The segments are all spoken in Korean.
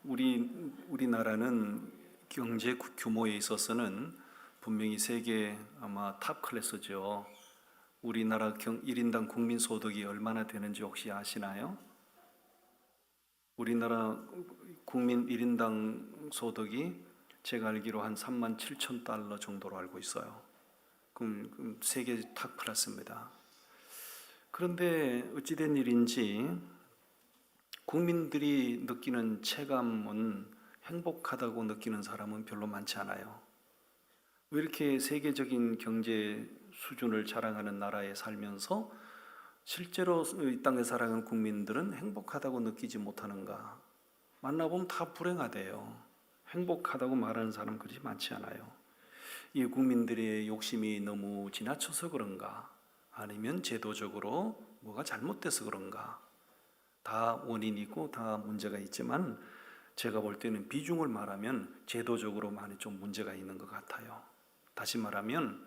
우리나라는 경제 규모에 있어서는 분명히 세계 아마 탑 클래스죠. 우리나라 1인당 국민 소득이 얼마나 되는지 혹시 아시나요? 우리나라 국민 1인당 소득이 제가 알기로 한 3만 7천 달러 정도로 알고 있어요. 그럼 세계 탑 클래스입니다. 그런데 어찌된 일인지 국민들이 느끼는 체감은 행복하다고 느끼는 사람은 별로 많지 않아요. 왜 이렇게 세계적인 경제 수준을 자랑하는 나라에 살면서 실제로 이 땅에 살아가는 국민들은 행복하다고 느끼지 못하는가? 만나보면 다 불행하대요. 행복하다고 말하는 사람 그렇게 많지 않아요. 이 국민들의 욕심이 너무 지나쳐서 그런가? 아니면 제도적으로 뭐가 잘못돼서 그런가? 다 원인이고 다 문제가 있지만 제가 볼 때는 비중을 말하면 제도적으로 많이 좀 문제가 있는 것 같아요. 다시 말하면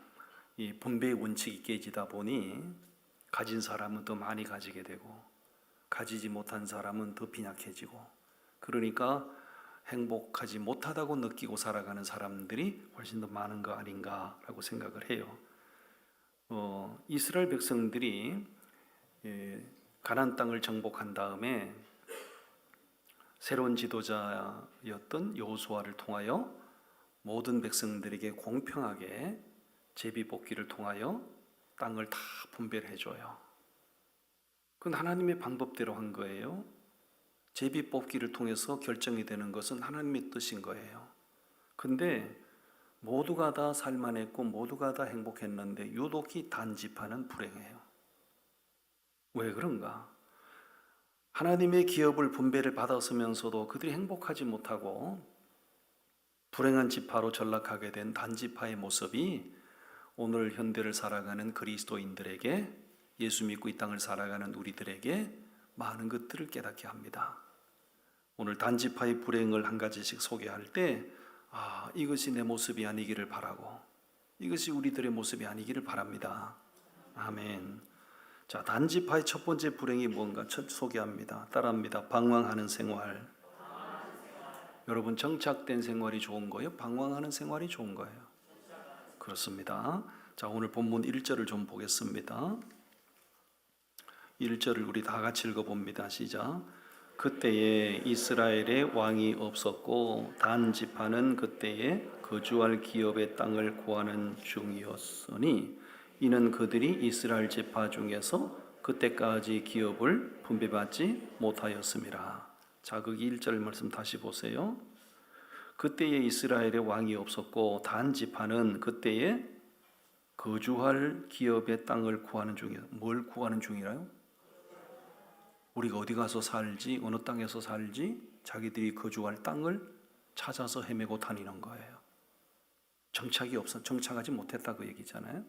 이 분배의 원칙이 깨지다 보니 가진 사람은 더 많이 가지게 되고 가지지 못한 사람은 더 빈약해지고, 그러니까 행복하지 못하다고 느끼고 살아가는 사람들이 훨씬 더 많은 거 아닌가라고 생각을 해요. 이스라엘 백성들이 가나안 땅을 정복한 다음에 새로운 지도자였던 여호수아를 통하여 모든 백성들에게 공평하게 제비뽑기를 통하여 땅을 다 분배를 해줘요. 그건 하나님의 방법대로 한 거예요. 제비뽑기를 통해서 결정이 되는 것은 하나님의 뜻인 거예요. 근데 모두가 다 살만했고 모두가 다 행복했는데 유독히 단지파는 불행해요. 왜 그런가? 하나님의 기업을 분배를 받았으면서도 그들이 행복하지 못하고 불행한 지파로 전락하게 된 단지파의 모습이 오늘 현대를 살아가는 그리스도인들에게, 예수 믿고 이 땅을 살아가는 우리들에게 많은 것들을 깨닫게 합니다. 오늘 단지파의 불행을 한 가지씩 소개할 때 이것이 내 모습이 아니기를 바라고, 이것이 우리들의 모습이 아니기를 바랍니다. 아멘. 자, 단지파의 첫 번째 불행이 뭔가 소개합니다. 따라합니다. 방황하는 생활. 여러분, 정착된 생활이 좋은 거예요? 방황하는 생활이 좋은 거예요? 그렇습니다. 자, 오늘 본문 1절을 좀 보겠습니다. 1절을 우리 다 같이 읽어봅니다. 시작. 그때에 이스라엘에 왕이 없었고 단지파는 그때에 거주할 기업의 땅을 구하는 중이었으니 이는 그들이 이스라엘 지파 중에서 그때까지 기업을 분배받지 못하였음이라. 자, 거기 1절 말씀 다시 보세요. 그때에 이스라엘에 왕이 없었고 단지파는 그때에 거주할 기업의 땅을 구하는 중이라. 뭘 구하는 중이라요? 우리가 어디 가서 살지, 어느 땅에서 살지, 자기들이 거주할 땅을 찾아서 헤매고 다니는 거예요. 정착하지 못했다 그 얘기잖아요.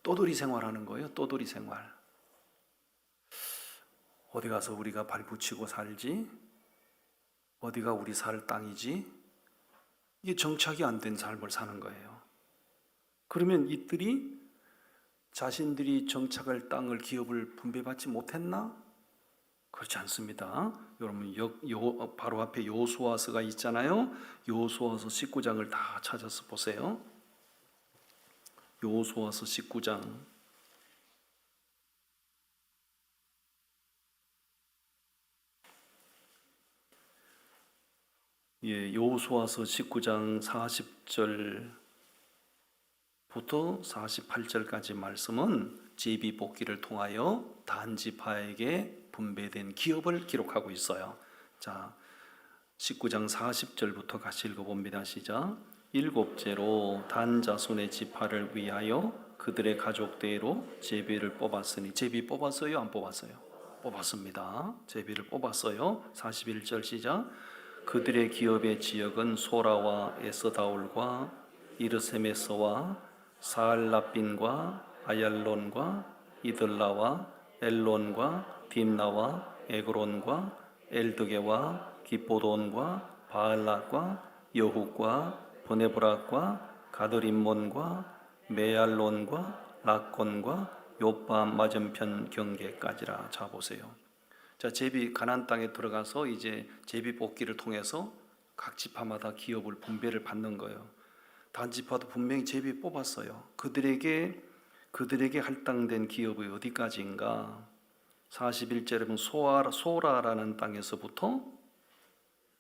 떠돌이 생활하는 거예요. 떠돌이 생활. 어디 가서 우리가 발 붙이고 살지, 어디가 우리 살 땅이지, 이게 정착이 안 된 삶을 사는 거예요. 그러면 이들이 자신들이 정착할 땅을, 기업을 분배받지 못했나? 그렇지 않습니다. 여러분, 바로 앞에 여호수아서가 있잖아요. 여호수아서 19장을 다 찾아서 보세요. 여호수아서 19장. 여호수아서 19장 40절부터 48절까지 말씀은 제비뽑기를 통하여 단지파에게 분배된 기업을 기록하고 있어요. 자, 19장 40절부터 같이 읽어봅니다. 시작. 일곱째로 단 자손의 지파를 위하여 그들의 가족대로 제비를 뽑았으니. 제비 뽑았어요? 안 뽑았어요? 뽑았습니다. 제비를 뽑았어요. 41절 시작. 그들의 기업의 지역은 소라와 에스다올과 이르세메스와 사알라빈과 아얄론과 이들라와 엘론과 딥나와 에그론과 엘드게와 기포돈과 바알락과 여훗과 버네브락과 가드림몬과 메알론과 락곤과 요빠 맞은편 경계까지라. 자, 보세요. 자, 제비 가나안 땅에 들어가서 이제 제비 뽑기를 통해서 각 지파마다 기업을 분배를 받는 거예요. 단 지파도 분명히 제비 뽑았어요. 그들에게 할당된 기업이 어디까지인가? 41절에 보면 소라라는 땅에서부터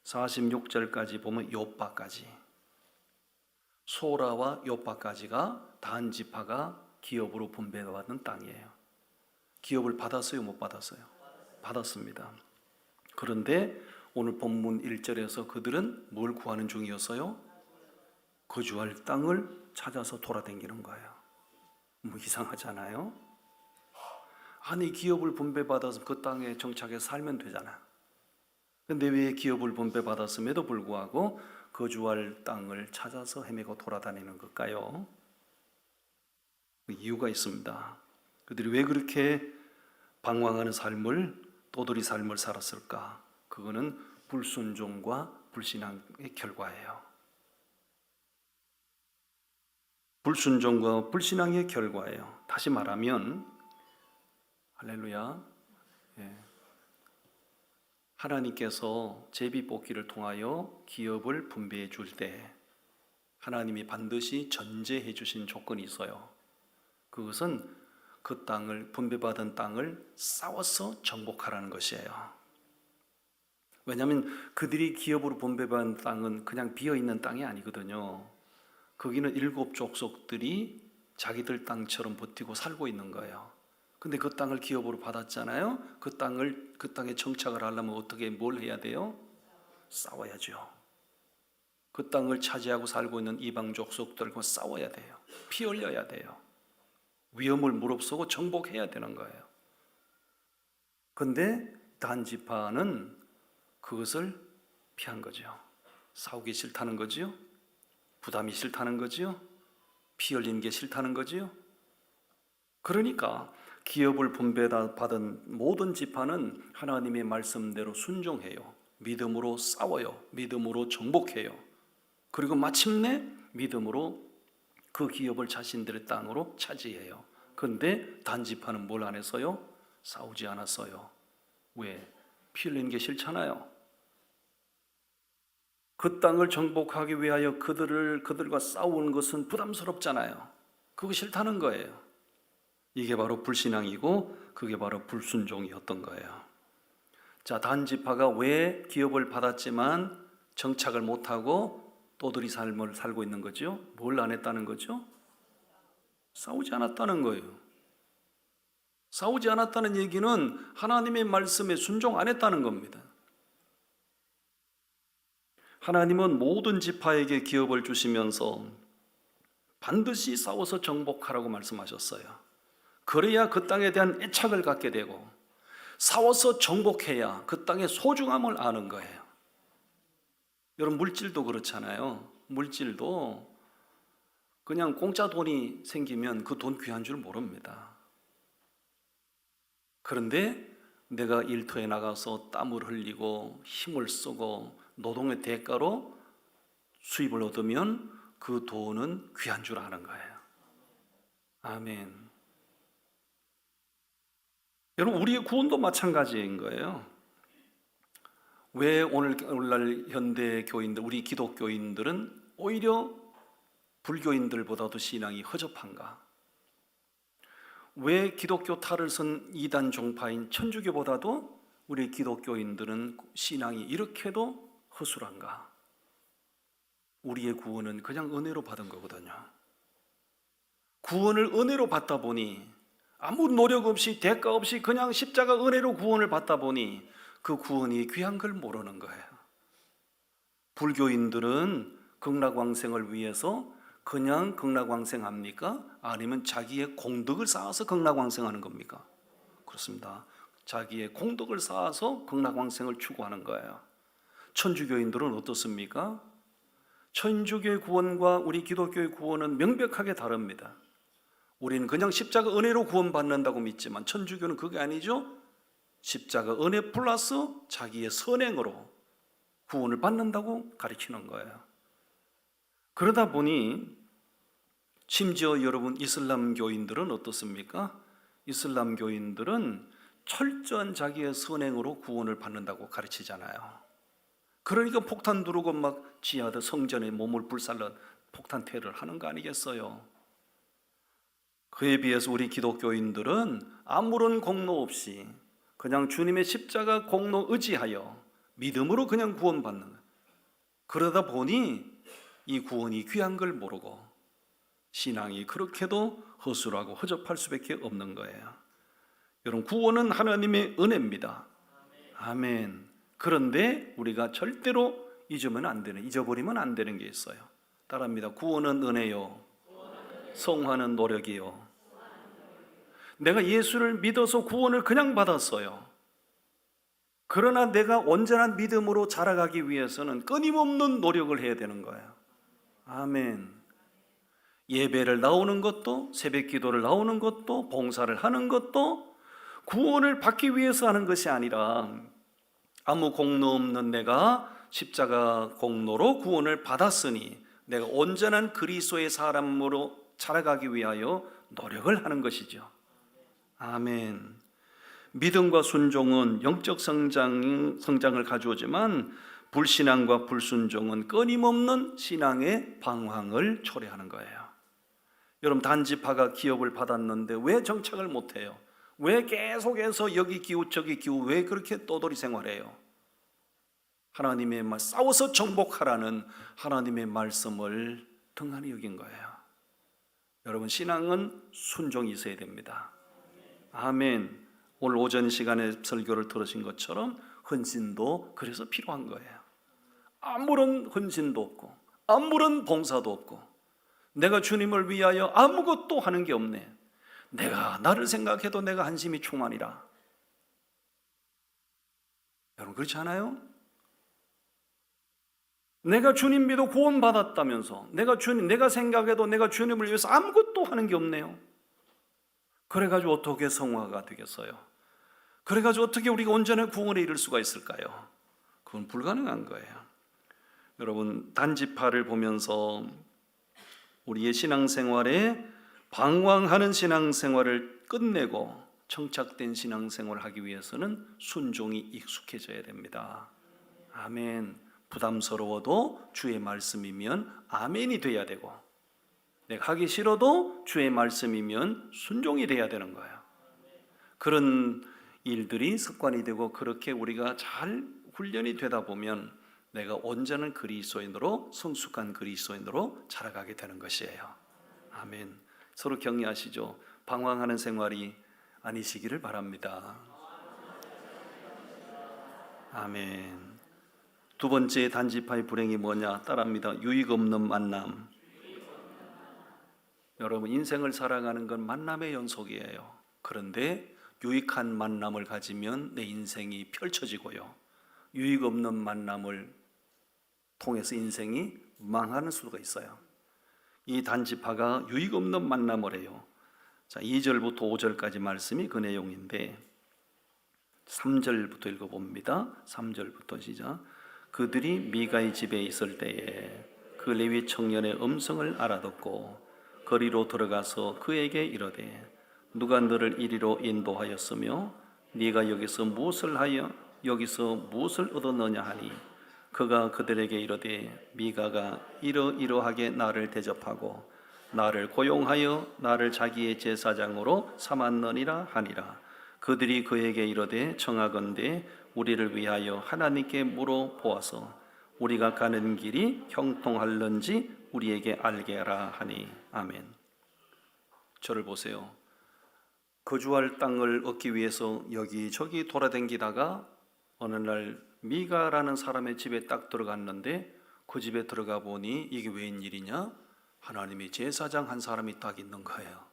46절까지 보면 요바까지, 소라와 요바까지가 단 지파가 기업으로 분배받은 땅이에요. 기업을 받았어요, 못 받았어요? 받았습니다. 그런데 오늘 본문 1절에서 그들은 뭘 구하는 중이었어요? 거주할 땅을 찾아서 돌아다니는 거예요. 뭐 이상하잖아요? 아니, 기업을 분배받아서 그 땅에 정착해 살면 되잖아. 근데 왜 기업을 분배받았음에도 불구하고 거주할 땅을 찾아서 헤매고 돌아다니는 걸까요? 이유가 있습니다. 그들이 왜 그렇게 방황하는 삶을, 떠돌이 삶을 살았을까? 그거는 불순종과 불신앙의 결과예요. 불순종과 불신앙의 결과예요. 다시 말하면, 할렐루야, 하나님께서 제비뽑기를 통하여 기업을 분배해 줄 때 하나님이 반드시 전제해 주신 조건이 있어요. 그것은 그 땅을, 분배받은 땅을 싸워서 정복하라는 것이에요. 왜냐하면 그들이 기업으로 분배받은 땅은 그냥 비어있는 땅이 아니거든요. 거기는 7 족속들이 자기들 땅처럼 버티고 살고 있는 거예요. 근데 그 땅을 기업으로 받았잖아요. 그 땅에 정착을 하려면 어떻게, 뭘 해야 돼요? 싸워야죠. 그 땅을 차지하고 살고 있는 이방 족속들과 싸워야 돼요. 피 흘려야 돼요. 위험을 무릅쓰고 정복해야 되는 거예요. 근데 단 지파는 그것을 피한 거죠. 싸우기 싫다는 거지요. 부담이 싫다는 거지요. 피 흘리는 게 싫다는 거지요. 그러니까 기업을 분배받은 모든 지파는 하나님의 말씀대로 순종해요. 믿음으로 싸워요. 믿음으로 정복해요. 그리고 마침내 믿음으로 그 기업을 자신들의 땅으로 차지해요. 그런데 단 지파는 뭘 안 했어요? 싸우지 않았어요. 왜? 피 흘리는 게 싫잖아요. 그 땅을 정복하기 위하여 그들과 싸우는 것은 부담스럽잖아요. 그거 싫다는 거예요. 이게 바로 불신앙이고 그게 바로 불순종이었던 거예요. 자, 단 지파가 왜 기업을 받았지만 정착을 못하고 떠돌이 삶을 살고 있는 거죠? 뭘 안 했다는 거죠? 싸우지 않았다는 거예요. 싸우지 않았다는 얘기는 하나님의 말씀에 순종 안 했다는 겁니다. 하나님은 모든 지파에게 기업을 주시면서 반드시 싸워서 정복하라고 말씀하셨어요. 그래야 그 땅에 대한 애착을 갖게 되고 싸워서 정복해야 그 땅의 소중함을 아는 거예요. 여러분, 물질도 그렇잖아요. 물질도 그냥 공짜 돈이 생기면 그 돈 귀한 줄 모릅니다. 그런데 내가 일터에 나가서 땀을 흘리고 힘을 쓰고 노동의 대가로 수입을 얻으면 그 돈은 귀한 줄 아는 거예요. 아멘. 여러분, 우리의 구원도 마찬가지인 거예요. 왜 오늘날 현대 교인들, 우리 기독교인들은 오히려 불교인들보다도 신앙이 허접한가? 왜 기독교 탈을 쓴 이단 종파인 천주교보다도 우리 기독교인들은 신앙이 이렇게도 허술한가? 우리의 구원은 그냥 은혜로 받은 거거든요. 구원을 은혜로 받다 보니, 아무 노력 없이 대가 없이 그냥 십자가 은혜로 구원을 받다 보니 그 구원이 귀한 걸 모르는 거예요. 불교인들은 극락왕생을 위해서 그냥 극락왕생합니까? 아니면 자기의 공덕을 쌓아서 극락왕생하는 겁니까? 그렇습니다. 자기의 공덕을 쌓아서 극락왕생을 추구하는 거예요. 천주교인들은 어떻습니까? 천주교의 구원과 우리 기독교의 구원은 명백하게 다릅니다. 우리는 그냥 십자가 은혜로 구원받는다고 믿지만 천주교는 그게 아니죠. 십자가 은혜 플러스 자기의 선행으로 구원을 받는다고 가르치는 거예요. 그러다 보니 심지어 여러분, 이슬람교인들은 어떻습니까? 이슬람교인들은 철저한 자기의 선행으로 구원을 받는다고 가르치잖아요. 그러니까 폭탄 두르고 막 지하드 성전에 몸을 불살라 폭탄 테러를 하는 거 아니겠어요? 그에 비해서 우리 기독교인들은 아무런 공로 없이 그냥 주님의 십자가 공로 의지하여 믿음으로 그냥 구원받는 거예요. 그러다 보니 이 구원이 귀한 걸 모르고 신앙이 그렇게도 허술하고 허접할 수밖에 없는 거예요. 여러분, 구원은 하나님의 은혜입니다. 아멘. 그런데 우리가 절대로 잊어버리면 안 되는 게 있어요. 따라합니다. 구원은 은혜요, 성화는 노력이요. 내가 예수를 믿어서 구원을 그냥 받았어요. 그러나 내가 온전한 믿음으로 자라가기 위해서는 끊임없는 노력을 해야 되는 거예요. 아멘. 예배를 나오는 것도, 새벽 기도를 나오는 것도, 봉사를 하는 것도 구원을 받기 위해서 하는 것이 아니라 아무 공로 없는 내가 십자가 공로로 구원을 받았으니 내가 온전한 그리스도의 사람으로 자라가기 위하여 노력을 하는 것이죠. 아멘. 믿음과 순종은 영적 성장을 가져오지만 불신앙과 불순종은 끊임없는 신앙의 방황을 초래하는 거예요. 여러분, 단지파가 기업을 받았는데 왜 정착을 못해요? 왜 계속해서 여기 기우 저기 기우 왜 그렇게 떠돌이 생활해요? 하나님의 말, 싸워서 정복하라는 하나님의 말씀을 등한히 여긴 거예요. 여러분, 신앙은 순종이 있어야 됩니다. 아멘. 오늘 오전 시간에 설교를 들으신 것처럼 헌신도 그래서 필요한 거예요. 아무런 헌신도 없고 아무런 봉사도 없고 내가 주님을 위하여 아무것도 하는 게 없네. 내가 나를 생각해도 내가 한심이 충만이라. 여러분, 그렇지 않아요? 내가 주님 믿어 구원받았다면서 내가 생각해도 내가 주님을 위해서 아무것도 하는 게 없네요. 그래가지고 어떻게 성화가 되겠어요? 그래가지고 어떻게 우리가 온전한 구원에 이를 수가 있을까요? 그건 불가능한 거예요. 여러분, 단지파를 보면서 우리의 신앙생활에 방황하는 신앙생활을 끝내고 정착된 신앙생활을 하기 위해서는 순종이 익숙해져야 됩니다. 아멘. 부담스러워도 주의 말씀이면 아멘이 돼야 되고 내가 하기 싫어도 주의 말씀이면 순종이 돼야 되는 거예요. 그런 일들이 습관이 되고 그렇게 우리가 잘 훈련이 되다 보면 내가 온전한 그리스도인으로 성숙한 그리스도인으로 자라가게 되는 것이에요. 아멘. 서로 격려하시죠. 방황하는 생활이 아니시기를 바랍니다. 아멘. 두 번째 단지파의 불행이 뭐냐? 따라합니다. 유익 없는 만남. 여러분, 인생을 살아가는 건 만남의 연속이에요. 그런데 유익한 만남을 가지면 내 인생이 펼쳐지고요, 유익 없는 만남을 통해서 인생이 망하는 수가 있어요. 이 단지파가 유익 없는 만남을 해요. 자, 2절부터 5절까지 말씀이 그 내용인데 3절부터 읽어봅니다. 3절부터 시작. 그들이 미가의 집에 있을 때에 그 레위 청년의 음성을 알아듣고 거리로 들어가서 그에게 이르되 누가 너를 이리로 인도하였으며 네가 여기서 무엇을 얻었느냐 하니 그가 그들에게 이르되 미가가 이러이러하게 나를 대접하고 나를 고용하여 나를 자기의 제사장으로 삼았느니라 하니라. 그들이 그에게 이르되 청하건대 우리를 위하여 하나님께 물어보아서 우리가 가는 길이 형통할는지 우리에게 알게 하라 하니. 아멘. 저를 보세요. 거주할 땅을 얻기 위해서 여기저기 돌아다니다가 어느 날 미가라는 사람의 집에 딱 들어갔는데 그 집에 들어가 보니 이게 웬일이냐? 하나님의 제사장 한 사람이 딱 있는 거예요.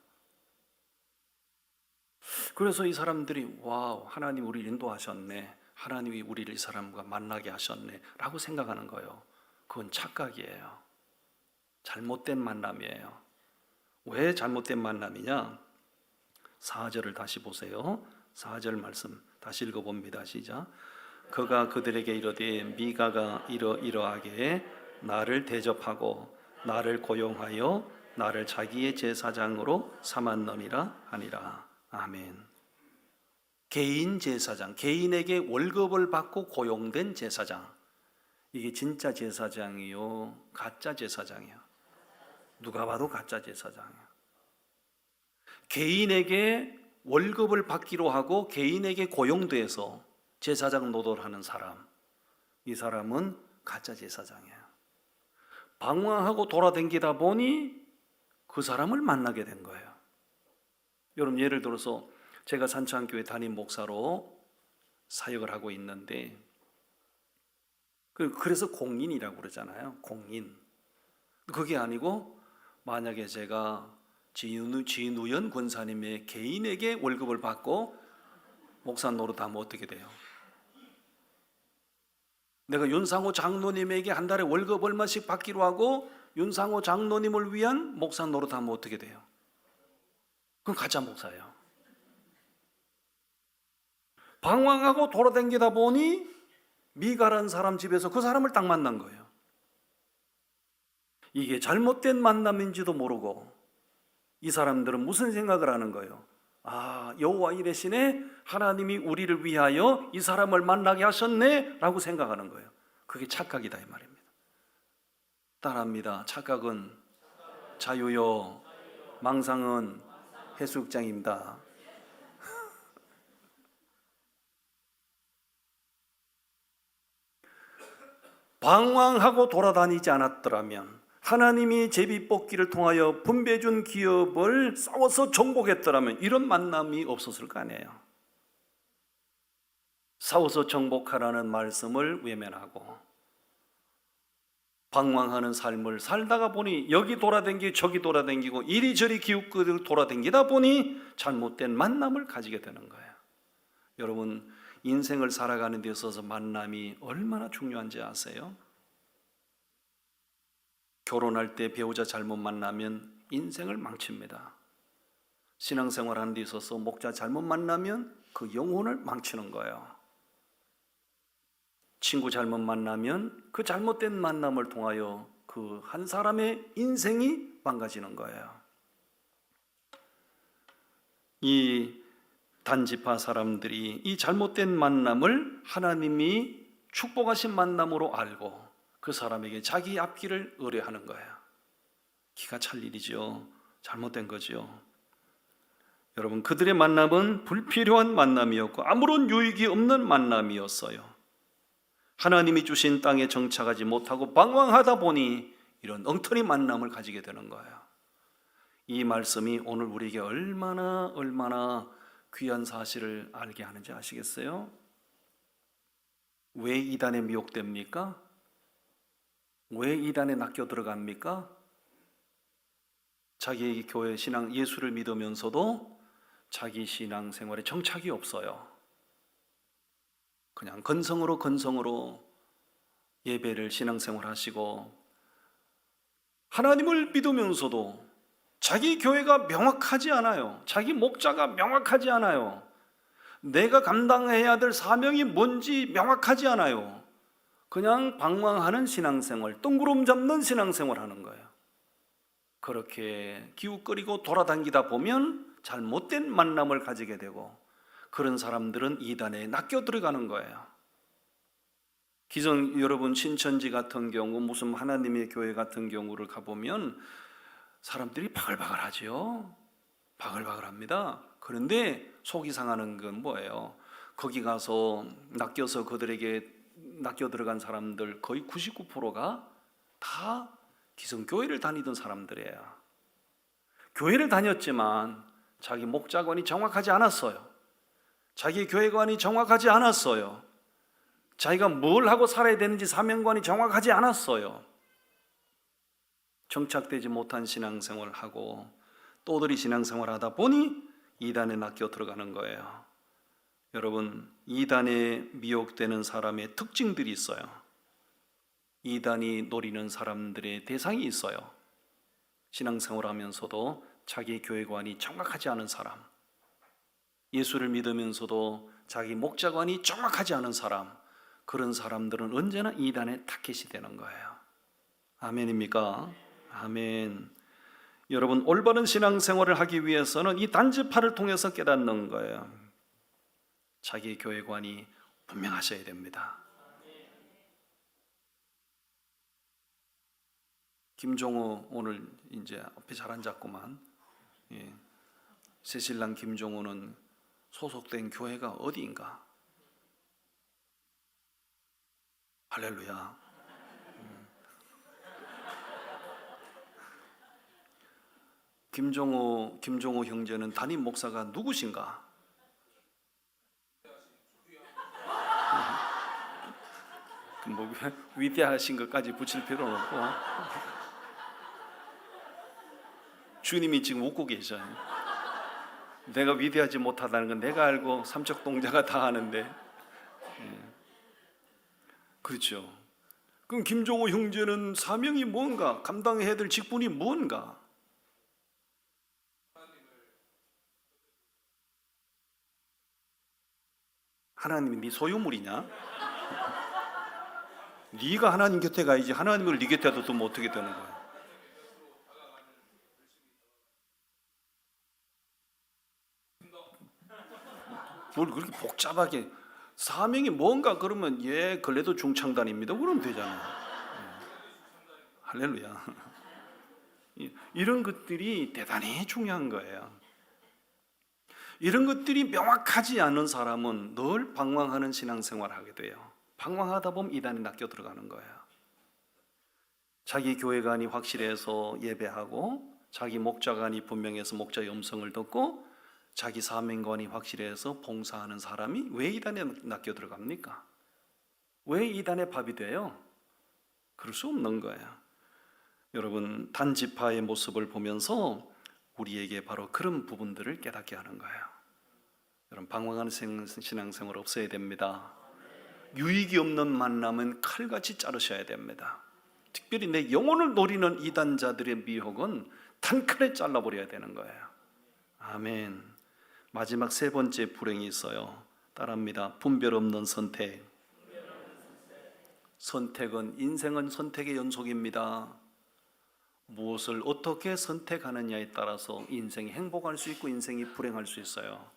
그래서 이 사람들이 와우, 하나님 우리를 인도하셨네, 하나님이 우리를 이 사람과 만나게 하셨네 라고 생각하는 거예요. 그건 착각이에요. 잘못된 만남이에요. 왜 잘못된 만남이냐? 4절을 다시 보세요. 4절 말씀 다시 읽어봅니다. 시작. 그가 그들에게 이르되 미가가 이러이러하게 나를 대접하고 나를 고용하여 나를 자기의 제사장으로 삼았느니라 하니라. 아멘. 개인 제사장, 개인에게 월급을 받고 고용된 제사장. 이게 진짜 제사장이요, 가짜 제사장이요? 누가 봐도 가짜 제사장이요. 개인에게 월급을 받기로 하고 개인에게 고용돼서 제사장 노릇을 하는 사람, 이 사람은 가짜 제사장이에요. 방황하고 돌아다니다 보니 그 사람을 만나게 된 거예요. 여러분, 예를 들어서 제가 산창교회 담임 목사로 사역을 하고 있는데, 그래서 공인이라고 그러잖아요. 공인. 그게 아니고 만약에 제가 진우연 권사님의 개인에게 월급을 받고 목사 노릇하면 어떻게 돼요? 내가 윤상호 장로님에게 한 달에 월급 얼마씩 받기로 하고 윤상호 장로님을 위한 목사 노릇하면 어떻게 돼요? 그건 가짜 목사예요. 방황하고 돌아다니다 보니 미가라는 사람 집에서 그 사람을 딱 만난 거예요. 이게 잘못된 만남인지도 모르고 이 사람들은 무슨 생각을 하는 거예요? 아, 여호와 이레시네, 하나님이 우리를 위하여 이 사람을 만나게 하셨네 라고 생각하는 거예요. 그게 착각이다 이 말입니다. 따라합니다. 착각은 자유요, 망상은 해수욕장입니다. 방황하고 돌아다니지 않았더라면, 하나님이 제비뽑기를 통하여 분배준 기업을 싸워서 정복했더라면 이런 만남이 없었을 거 아니에요. 싸워서 정복하라는 말씀을 외면하고 방황하는 삶을 살다가 보니 여기 돌아다니고 저기 돌아다니고 이리저리 기웃거리고 돌아다니다 보니 잘못된 만남을 가지게 되는 거예요. 여러분, 인생을 살아가는 데 있어서 만남이 얼마나 중요한지 아세요? 결혼할 때 배우자 잘못 만나면 인생을 망칩니다. 신앙생활 하는 데 있어서 목자 잘못 만나면 그 영혼을 망치는 거예요. 친구 잘못 만나면 그 잘못된 만남을 통하여 그 한 사람의 인생이 망가지는 거예요. 이 단지파 사람들이 이 잘못된 만남을 하나님이 축복하신 만남으로 알고 그 사람에게 자기 앞길을 의뢰하는 거예요. 기가 찰 일이죠. 잘못된 거죠. 여러분, 그들의 만남은 불필요한 만남이었고 아무런 유익이 없는 만남이었어요. 하나님이 주신 땅에 정착하지 못하고 방황하다 보니 이런 엉터리 만남을 가지게 되는 거예요. 이 말씀이 오늘 우리에게 얼마나 귀한 사실을 알게 하는지 아시겠어요? 왜 이단에 미혹됩니까? 왜 이단에 낚여 들어갑니까? 자기 교회 신앙, 예수를 믿으면서도 자기 신앙 생활에 정착이 없어요. 그냥 건성으로 예배를 신앙생활 하시고 하나님을 믿으면서도 자기 교회가 명확하지 않아요. 자기 목자가 명확하지 않아요. 내가 감당해야 될 사명이 뭔지 명확하지 않아요. 그냥 방황하는 신앙생활, 뜬구름 잡는 신앙생활 하는 거예요. 그렇게 기웃거리고 돌아다니다 보면 잘못된 만남을 가지게 되고 그런 사람들은 이단에 낚여 들어가는 거예요. 기존 여러분 신천지 같은 경우, 무슨 하나님의 교회 같은 경우를 가보면 사람들이 바글바글하죠. 바글바글합니다. 그런데 속이 상하는 건 뭐예요? 거기 가서 낚여서 그들에게 낚여 들어간 사람들 거의 99%가 다 기성교회를 다니던 사람들이에요. 교회를 다녔지만 자기 목자관이 정확하지 않았어요. 자기 교회관이 정확하지 않았어요. 자기가 뭘 하고 살아야 되는지 사명관이 정확하지 않았어요. 정착되지 못한 신앙생활을 하고 또들이 신앙생활을 하다 보니 이단에 낚여 들어가는 거예요. 여러분, 이단에 미혹되는 사람의 특징들이 있어요. 이단이 노리는 사람들의 대상이 있어요. 신앙생활을 하면서도 자기 교회관이 정확하지 않은 사람, 예수를 믿으면서도 자기 목자관이 정확하지 않은 사람, 그런 사람들은 언제나 이단의 타겟이 되는 거예요. 아멘입니까? 아멘. 여러분, 올바른 신앙생활을 하기 위해서는 이 단지파를 통해서 깨닫는 거예요. 자기 교회관이 분명하셔야 됩니다. 김종호 오늘 이제 앞에 잘 앉았구만. 예. 새신랑 김종호는 소속된 교회가 어디인가? 할렐루야. 김종호 형제는 담임 목사가 누구신가? 뭐 위대하신 것까지 붙일 필요는 없고, 주님이 지금 웃고 계셔요. 내가 위대하지 못하다는 건 내가 알고 삼척동자가 다 아는데. 그렇죠. 그럼 김종호 형제는 사명이 뭔가? 감당해야 될 직분이 뭔가? 하나님이 네 소유물이냐? 네가 하나님 곁에 가야지. 하나님을 네 곁에 둬두면 어떻게 되는 거야? 뭘 그렇게 복잡하게, 사명이 뭔가 그러면 근래도 중창단입니다 그러면 되잖아. 할렐루야. 이런 것들이 대단히 중요한 거예요. 이런 것들이 명확하지 않은 사람은 늘 방황하는 신앙생활을 하게 돼요. 방황하다 보면 이단에 낚여 들어가는 거예요. 자기 교회관이 확실해서 예배하고, 자기 목자관이 분명해서 목자의 음성을 듣고, 자기 사명관이 확실해서 봉사하는 사람이 왜 이단에 낚여 들어갑니까? 왜 이단의 밥이 돼요? 그럴 수 없는 거예요. 여러분, 단지파의 모습을 보면서 우리에게 바로 그런 부분들을 깨닫게 하는 거예요. 여러분, 방황하는 신앙생활 없어야 됩니다. 유익이 없는 만남은 칼같이 자르셔야 됩니다. 특별히 내 영혼을 노리는 이단자들의 미혹은 단칼에 잘라버려야 되는 거예요. 아멘. 마지막 세 번째 불행이 있어요. 따라합니다. 분별 없는 선택. 선택은, 인생은 선택의 연속입니다. 무엇을 어떻게 선택하느냐에 따라서 인생이 행복할 수 있고 인생이 불행할 수 있어요.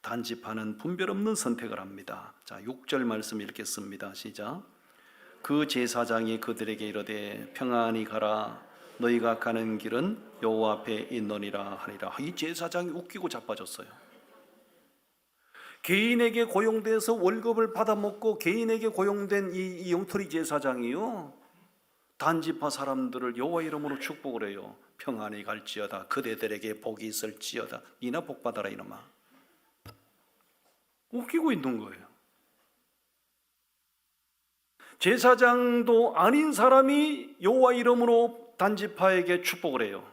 단지파는 분별 없는 선택을 합니다. 자, 6절 말씀 읽겠습니다. 시작. 그 제사장이 그들에게 이르되 평안히 가라. 너희가 가는 길은 여호와 앞에 있느니라 하니라. 이 제사장이 웃기고 자빠졌어요. 개인에게 고용돼서 월급을 받아먹고 개인에게 고용된 이 영토리 제사장이요, 단지파 사람들을 여호와 이름으로 축복을 해요. 평안히 갈지어다. 그대들에게 복이 있을지어다. 니나 복 받아라 이놈아. 웃기고 있는 거예요. 제사장도 아닌 사람이 여호와 이름으로 단지파에게 축복을 해요.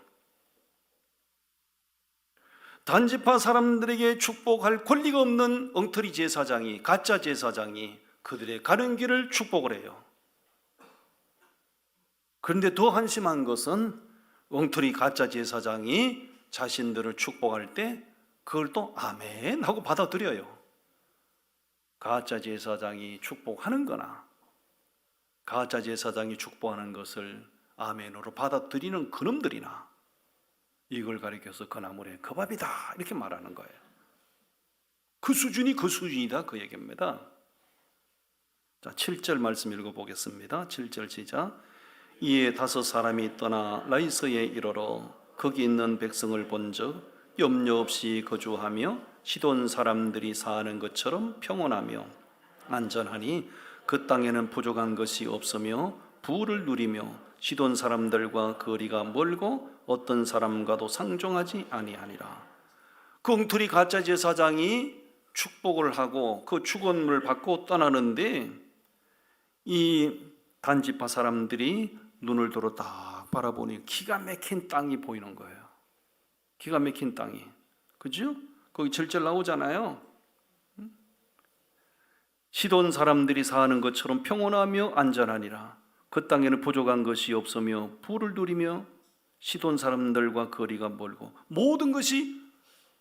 단지파 사람들에게 축복할 권리가 없는 엉터리 제사장이, 가짜 제사장이 그들의 가는 길을 축복을 해요. 그런데 더 한심한 것은 엉터리 가짜 제사장이 자신들을 축복할 때 그걸 또 아멘 하고 받아들여요. 가짜 제사장이 축복하는 거나 가짜 제사장이 축복하는 것을 아멘으로 받아들이는 그놈들이나 이걸 가리켜서 그 나물에 그 밥이다 이렇게 말하는 거예요. 그 수준이 그 수준이다 그 얘기입니다. 자, 7절 말씀 읽어보겠습니다. 7절 시작. 이에 5 사람이 떠나 라이스에 이르러 거기 있는 백성을 본즉 염려 없이 거주하며 시돈 사람들이 사는 것처럼 평온하며 안전하니 그 땅에는 부족한 것이 없으며 부를 누리며 시돈 사람들과 거리가 멀고 어떤 사람과도 상종하지 아니하니라. 그 엉터리 가짜 제사장이 축복을 하고 그 축원을 받고 떠나는데 이 단지파 사람들이 눈을 들어 딱 바라보니 기가 막힌 땅이 보이는 거예요. 기가 막힌 땅이. 그죠? 거기 7절 나오잖아요. 시돈 사람들이 사는 것처럼 평온하며 안전하니라. 그 땅에는 부족한 것이 없으며 부를 누리며 시돈 사람들과 거리가 멀고 모든 것이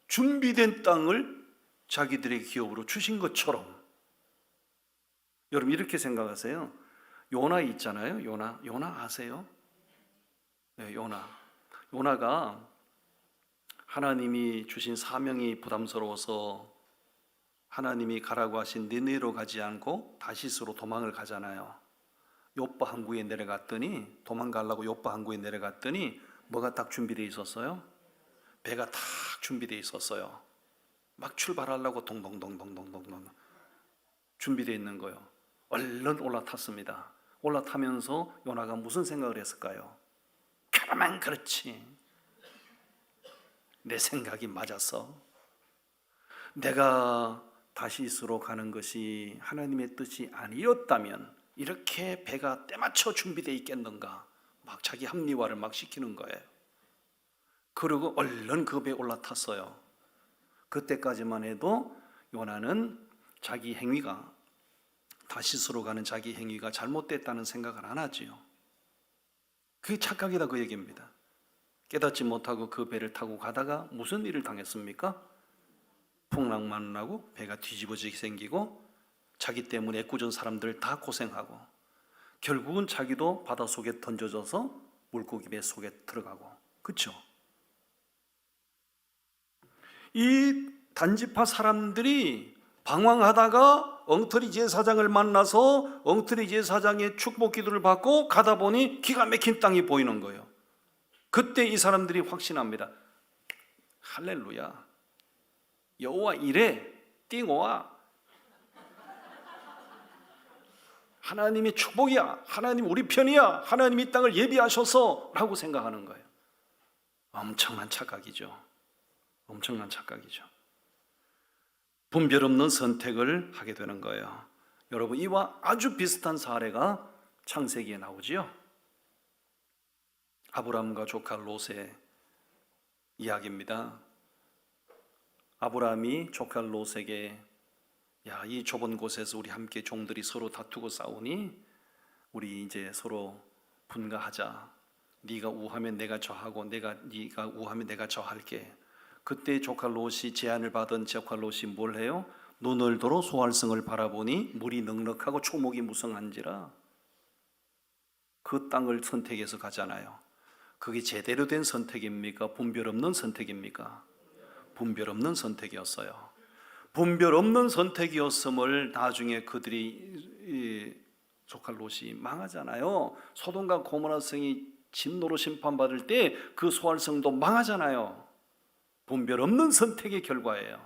준비된 땅을 자기들의 기업으로 주신 것처럼. 여러분 이렇게 생각하세요. 요나 있잖아요. 요나 아세요? 네, 요나가 하나님이 주신 사명이 부담스러워서 하나님이 가라고 하신 니느웨로 가지 않고 다시스로 도망을 가잖아요. 요빠 항구에 내려갔더니, 도망가려고 요빠 항구에 내려갔더니 뭐가 딱 준비되어 있었어요? 배가 딱 준비되어 있었어요. 막 출발하려고 동동동동동동 준비되어 있는 거예요. 얼른 올라탔습니다. 올라타면서 요나가 무슨 생각을 했을까요? 그러면 그렇지, 내 생각이 맞았어. 내가 다시스로 가는 것이 하나님의 뜻이 아니었다면 이렇게 배가 때맞춰 준비되어 있겠는가? 막 자기 합리화를 막 시키는 거예요. 그리고 얼른 그 배에 올라탔어요. 그때까지만 해도 요나는 자기 행위가, 다시스로 가는 자기 행위가 잘못됐다는 생각을 안 하지요. 그게 착각이다, 그 얘기입니다. 깨닫지 못하고 그 배를 타고 가다가 무슨 일을 당했습니까? 풍랑만 나고 배가 뒤집어지게 생기고 자기 때문에 애꿎은 사람들 다 고생하고 결국은 자기도 바닷속에 던져져서 물고기 배 속에 들어가고. 그렇죠? 이 단지파 사람들이 방황하다가 엉터리 제사장을 만나서 엉터리 제사장의 축복 기도를 받고 가다 보니 기가 막힌 땅이 보이는 거예요. 그때 이 사람들이 확신합니다. 할렐루야, 여호와 이래, 띵오와, 하나님의 축복이야, 하나님 우리 편이야, 하나님 이 땅을 예비하셔서 라고 생각하는 거예요. 엄청난 착각이죠. 엄청난 착각이죠. 분별 없는 선택을 하게 되는 거예요. 여러분, 이와 아주 비슷한 사례가 창세기에 나오지요. 아브라함과 조카 롯의 이야기입니다. 아브라함이 조카 롯에게, 야, 이 좁은 곳에서 우리 함께 종들이 서로 다투고 싸우니 우리 이제 서로 분가하자. 네가 우하면 내가 저하고 네가 우하면 내가 저할게. 그때 조카 롯이 제안을 받은 조카 롯이 뭘 해요? 눈을 들어 소활성을 바라보니 물이 넉넉하고 초목이 무성한지라 그 땅을 선택해서 가잖아요. 그게 제대로 된 선택입니까? 분별 없는 선택입니까? 분별 없는 선택이었어요. 분별 없는 선택이었음을 나중에 그들이, 조카 롯이 망하잖아요. 소돔과 고모라 성이 진노로 심판받을 때 그 소활성도 망하잖아요. 분별 없는 선택의 결과예요.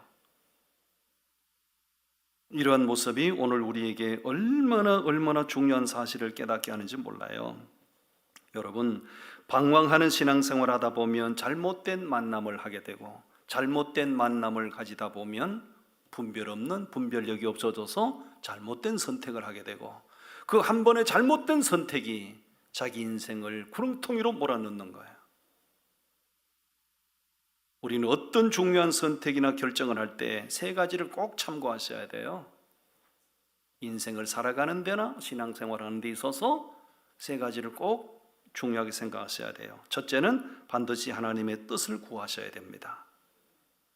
이러한 모습이 오늘 우리에게 얼마나 중요한 사실을 깨닫게 하는지 몰라요. 여러분, 방황하는 신앙생활 하다 보면 잘못된 만남을 하게 되고 잘못된 만남을 가지다 보면 분별 없는, 분별력이 없어져서 잘못된 선택을 하게 되고 그 한 번의 잘못된 선택이 자기 인생을 구렁텅이로 몰아넣는 거예요. 우리는 어떤 중요한 선택이나 결정을 할 때 세 가지를 꼭 참고하셔야 돼요. 인생을 살아가는 데나 신앙생활하는 데 있어서 세 가지를 꼭 중요하게 생각하셔야 돼요. 첫째는 반드시 하나님의 뜻을 구하셔야 됩니다.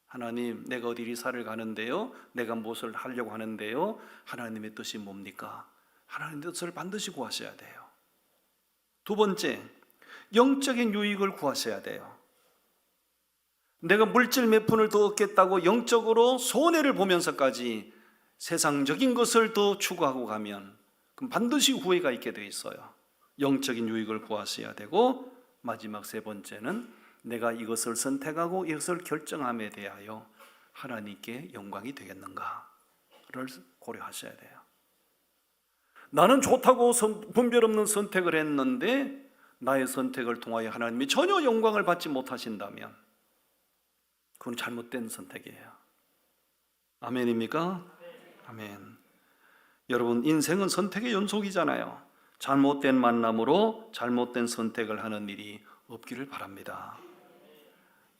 하나님, 내가 어디 이사를 가는데요, 내가 무엇을 하려고 하는데요, 하나님의 뜻이 뭡니까? 하나님의 뜻을 반드시 구하셔야 돼요. 두 번째, 영적인 유익을 구하셔야 돼요. 내가 물질 몇 푼을 더 얻겠다고 영적으로 손해를 보면서까지 세상적인 것을 더 추구하고 가면 그럼 반드시 후회가 있게 돼 있어요. 영적인 유익을 구하셔야 되고, 마지막 세 번째는 내가 이것을 선택하고 이것을 결정함에 대하여 하나님께 영광이 되겠는가를 고려하셔야 돼요. 나는 좋다고 분별 없는 선택을 했는데 나의 선택을 통하여 하나님이 전혀 영광을 받지 못하신다면 그건 잘못된 선택이에요. 아멘입니까? 아멘. 여러분, 인생은 선택의 연속이잖아요. 잘못된 만남으로 잘못된 선택을 하는 일이 없기를 바랍니다.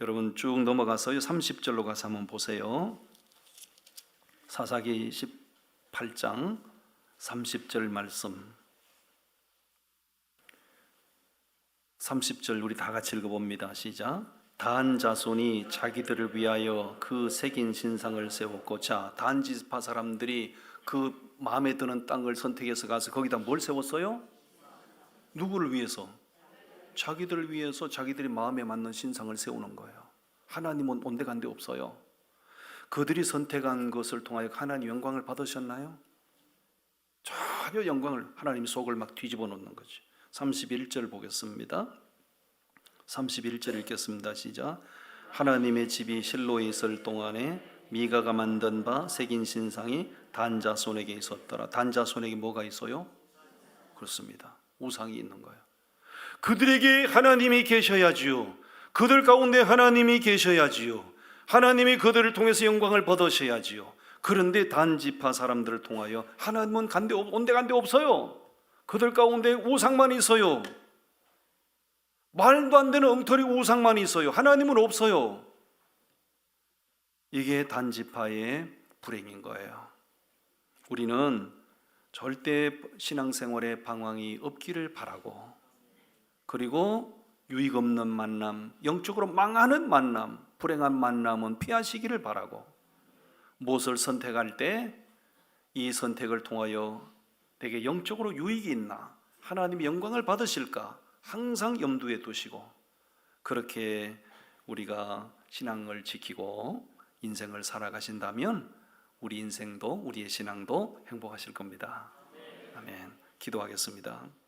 여러분, 쭉 넘어가서요 30절로 가서 한번 보세요. 사사기 18장 30절 말씀, 30절 우리 다 같이 읽어봅니다. 시작. 단 자손이 자기들을 위하여 그 새긴 신상을 세웠고, 자, 단 지파 사람들이 그 마음에 드는 땅을 선택해서 가서 거기다 뭘 세웠어요? 누구를 위해서? 자기들을 위해서 자기들이 마음에 맞는 신상을 세우는 거예요. 하나님은 온데간데 없어요. 그들이 선택한 것을 통하여 하나님 영광을 받으셨나요? 전혀 영광을, 하나님 속을 막 뒤집어 놓는 거죠. 31절 보겠습니다. 31절 읽겠습니다. 시작. 하나님의 집이 실로에 있을 동안에 미가가 만든 바 새긴 신상이 단자 손에게 있었더라. 단자 손에게 뭐가 있어요? 그렇습니다. 우상이 있는 거예요. 그들에게 하나님이 계셔야지요. 그들 가운데 하나님이 계셔야지요. 하나님이 그들을 통해서 영광을 받으셔야지요. 그런데 단지파 사람들을 통하여 하나님은 온데간데 없어요. 그들 가운데 우상만 있어요. 말도 안 되는 엉터리 우상만 있어요. 하나님은 없어요. 이게 단지파의 불행인 거예요. 우리는 절대 신앙생활에 방황이 없기를 바라고, 그리고 유익 없는 만남, 영적으로 망하는 만남, 불행한 만남은 피하시기를 바라고, 무엇을 선택할 때 이 선택을 통하여 내게 영적으로 유익이 있나, 하나님의 영광을 받으실까 항상 염두에 두시고, 그렇게 우리가 신앙을 지키고 인생을 살아가신다면 우리 인생도, 우리의 신앙도 행복하실 겁니다. 아멘. 기도하겠습니다.